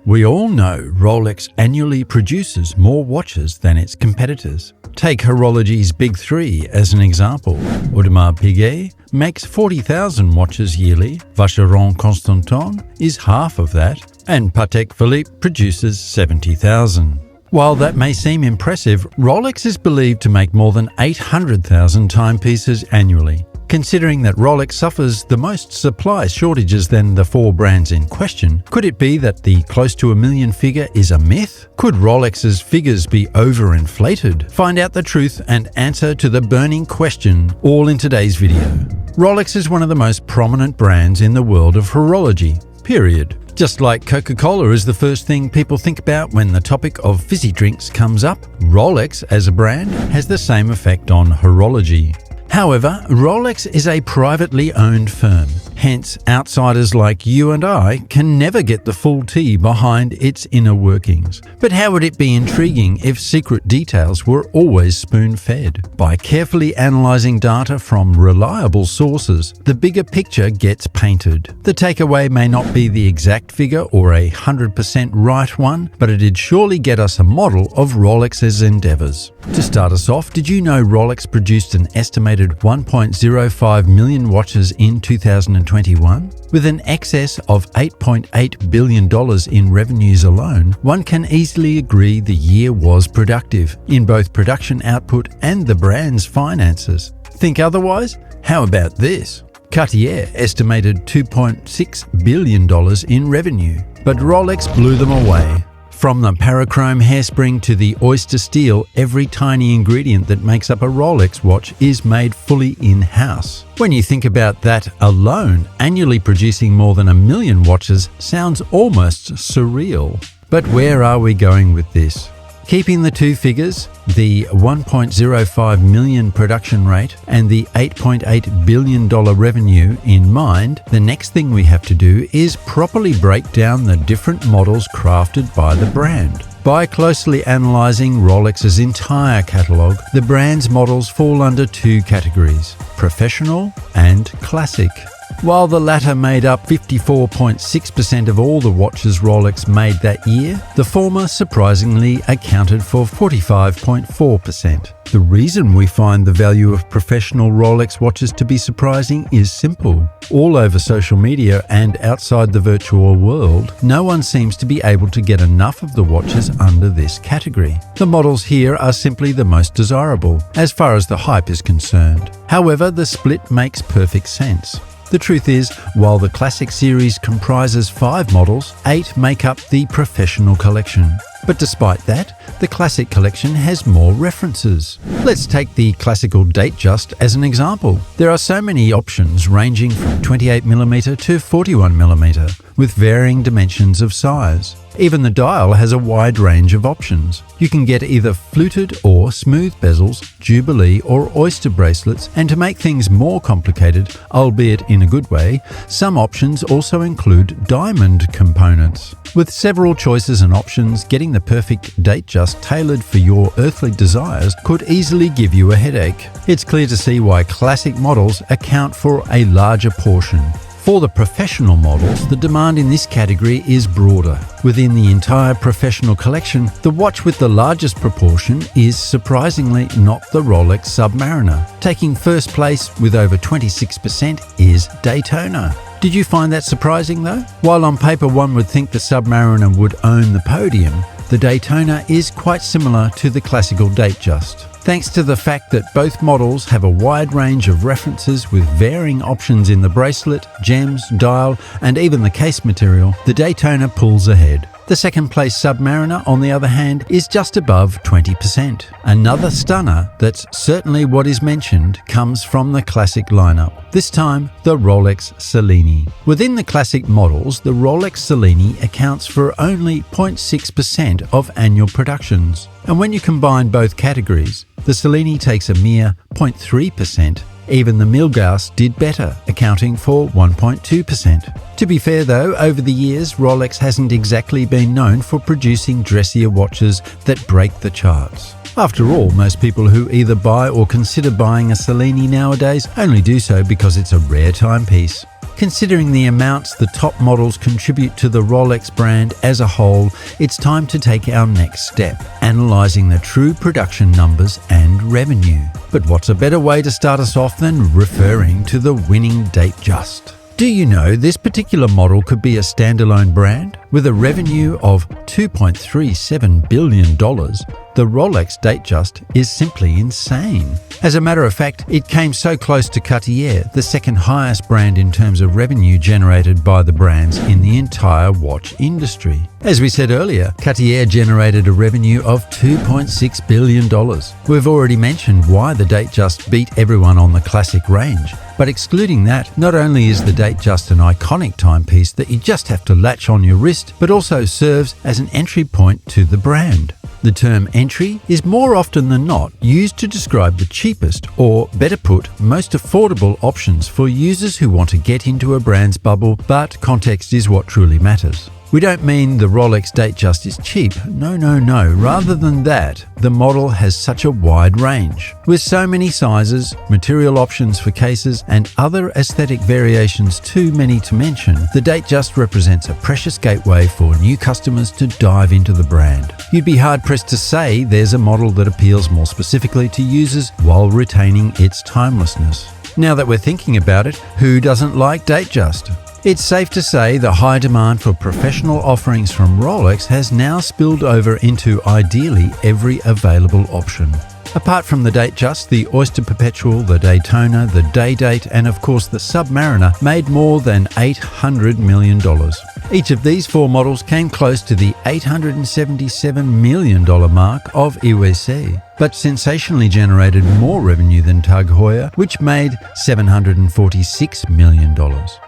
We all know Rolex annually produces more watches than its competitors. Take Horology's Big Three as an example. Audemars Piguet makes 40,000 watches yearly, Vacheron Constantin is half of that, and Patek Philippe produces 70,000. While that may seem impressive, Rolex is believed to make more than 800,000 timepieces annually. Considering that Rolex suffers the most supply shortages than the four brands in question, could it be that the close to a million figure is a myth? Could Rolex's figures be overinflated? Find out the truth and answer to the burning question, all in today's video. Rolex is one of the most prominent brands in the world of horology, period. Just like Coca-Cola is the first thing people think about when the topic of fizzy drinks comes up, Rolex as a brand has the same effect on horology. However, Rolex is a privately owned firm. Hence, outsiders like you and I can never get the full tea behind its inner workings. But how would it be intriguing if secret details were always spoon-fed? By carefully analysing data from reliable sources, the bigger picture gets painted. The takeaway may not be the exact figure or 100% right one, but it'd surely get us a model of Rolex's endeavours. To start us off, did you know Rolex produced an estimated 1.05 million watches in 2021? With an excess of $8.8 billion in revenues alone, one can easily agree the year was productive in both production output and the brand's finances. Think otherwise? How about this? Cartier estimated $2.6 billion in revenue, but Rolex blew them away. From the parachrome hairspring to the oyster steel, every tiny ingredient that makes up a Rolex watch is made fully in-house. When you think about that alone, annually producing more than 1 million watches sounds almost surreal. But where are we going with this? Keeping the two figures, the 1.05 million production rate and the $8.8 billion revenue in mind, the next thing we have to do is properly break down the different models crafted by the brand. By closely analysing Rolex's entire catalogue, the brand's models fall under two categories: professional and classic. While the latter made up 54.6% of all the watches Rolex made that year, the former surprisingly accounted for 45.4%. The reason we find the value of professional Rolex watches to be surprising is simple. All over social media and outside the virtual world, no one seems to be able to get enough of the watches under this category. The models here are simply the most desirable, as far as the hype is concerned. However, the split makes perfect sense. The truth is, while the Classic series comprises 5 models, 8 make up the Professional collection. But despite that, the Classic collection has more references. Let's take the classical Datejust as an example. There are so many options ranging from 28mm to 41mm, with varying dimensions of size. Even the dial has a wide range of options. You can get either fluted or smooth bezels, Jubilee or oyster bracelets, and to make things more complicated, albeit in a good way, some options also include diamond components. With several choices and options, getting the perfect Datejust tailored for your earthly desires could easily give you a headache. It's clear to see why classic models account for a larger portion. For the professional models, the demand in this category is broader. Within the entire professional collection, the watch with the largest proportion is surprisingly not the Rolex Submariner. Taking first place with over 26% is Daytona. Did you find that surprising though? While on paper one would think the Submariner would own the podium, the Daytona is quite similar to the classical Datejust. Thanks to the fact that both models have a wide range of references with varying options in the bracelet, gems, dial, and even the case material, the Daytona pulls ahead. The second place Submariner, on the other hand, is just above 20%. Another stunner that's certainly what is mentioned comes from the classic lineup, this time the Rolex Cellini. Within the classic models, the Rolex Cellini accounts for only 0.6% of annual productions. And when you combine both categories, the Cellini takes a mere 0.3%. Even the Milgauss did better, accounting for 1.2%. To be fair though, over the years, Rolex hasn't exactly been known for producing dressier watches that break the charts. After all, most people who either buy or consider buying a Cellini nowadays only do so because it's a rare timepiece. Considering the amounts the top models contribute to the Rolex brand as a whole, it's time to take our next step, analysing the true production numbers and revenue. But what's a better way to start us off than referring to the winning Datejust? Do you know this particular model could be a standalone brand? With a revenue of $2.37 billion, the Rolex Datejust is simply insane. As a matter of fact, it came so close to Cartier, the second highest brand in terms of revenue generated by the brands in the entire watch industry. As we said earlier, Cartier generated a revenue of $2.6 billion. We've already mentioned why the Datejust beat everyone on the classic range. But excluding that, not only is the Datejust an iconic timepiece that you just have to latch on your wrist, but also serves as an entry point to the brand. The term entry is more often than not used to describe the cheapest, or better put, most affordable options for users who want to get into a brand's bubble, but context is what truly matters. We don't mean the Rolex Datejust is cheap, no. Rather than that, the model has such a wide range. With so many sizes, material options for cases, and other aesthetic variations too many to mention, the Datejust represents a precious gateway for new customers to dive into the brand. You'd be hard-pressed to say there's a model that appeals more specifically to users while retaining its timelessness. Now that we're thinking about it, who doesn't like Datejust? It's safe to say the high demand for professional offerings from Rolex has now spilled over into ideally every available option. Apart from the Datejust, the Oyster Perpetual, the Daytona, the Day-Date, and of course the Submariner made more than $800 million. Each of these four models came close to the $877 million mark of EWC, but sensationally generated more revenue than Tag Heuer, which made $746 million.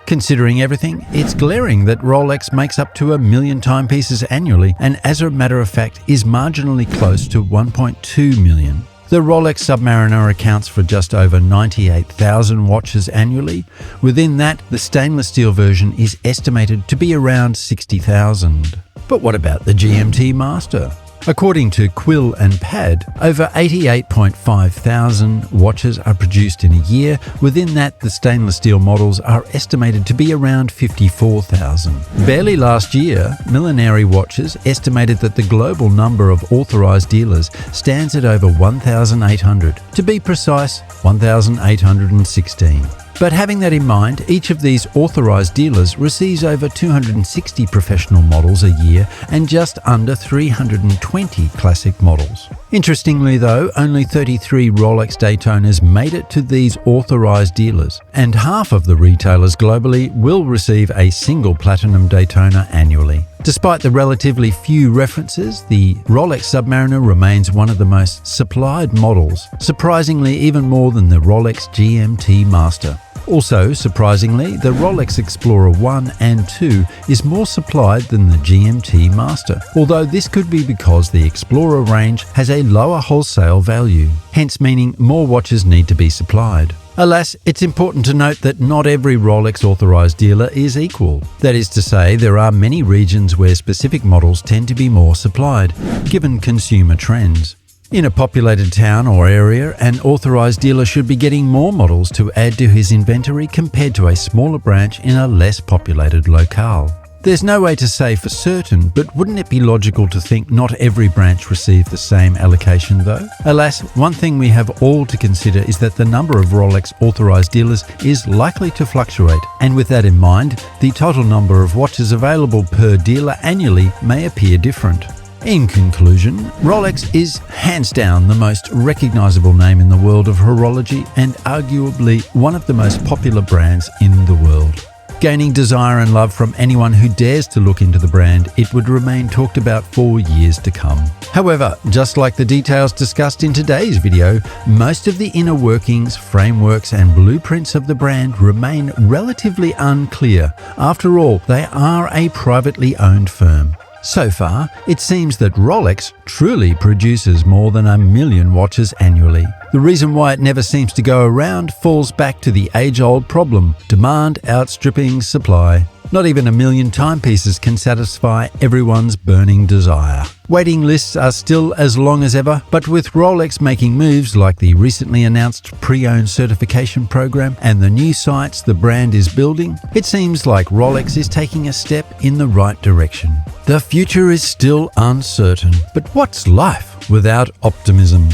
Considering everything, it's glaring that Rolex makes up to 1 million timepieces annually, and as a matter of fact is marginally close to 1.2 million. The Rolex Submariner accounts for just over 98,000 watches annually. Within that, the stainless steel version is estimated to be around 60,000. But what about the GMT Master? According to Quill and Pad, over 88.5 thousand watches are produced in a year. Within that, the stainless steel models are estimated to be around 54,000. Barely last year, Millenary Watches estimated that the global number of authorized dealers stands at over 1,800. To be precise, 1,816. But having that in mind, each of these authorized dealers receives over 260 professional models a year and just under 320 classic models. Interestingly though, only 33 Rolex Daytonas made it to these authorized dealers, and half of the retailers globally will receive a single Platinum Daytona annually. Despite the relatively few references, the Rolex Submariner remains one of the most supplied models, surprisingly even more than the Rolex GMT Master. Also, surprisingly, the Rolex Explorer 1 and 2 is more supplied than the GMT Master, although this could be because the Explorer range has a lower wholesale value, hence meaning more watches need to be supplied. Alas, it's important to note that not every Rolex authorized dealer is equal. That is to say, there are many regions where specific models tend to be more supplied, given consumer trends. In a populated town or area, an authorized dealer should be getting more models to add to his inventory compared to a smaller branch in a less populated locale. There's no way to say for certain, but wouldn't it be logical to think not every branch received the same allocation though? Alas, one thing we have all to consider is that the number of Rolex authorized dealers is likely to fluctuate, and with that in mind, the total number of watches available per dealer annually may appear different. In conclusion, Rolex is hands down the most recognizable name in the world of horology and arguably one of the most popular brands in the world. Gaining desire and love from anyone who dares to look into the brand, it would remain talked about for years to come. However, just like the details discussed in today's video, most of the inner workings, frameworks and blueprints of the brand remain relatively unclear. After all, they are a privately owned firm. So far, it seems that Rolex truly produces more than 1 million watches annually. The reason why it never seems to go around falls back to the age-old problem: demand outstripping supply. Not even 1 million timepieces can satisfy everyone's burning desire. Waiting lists are still as long as ever, but with Rolex making moves like the recently announced pre-owned certification program and the new sites the brand is building, it seems like Rolex is taking a step in the right direction. The future is still uncertain, but what's life without optimism?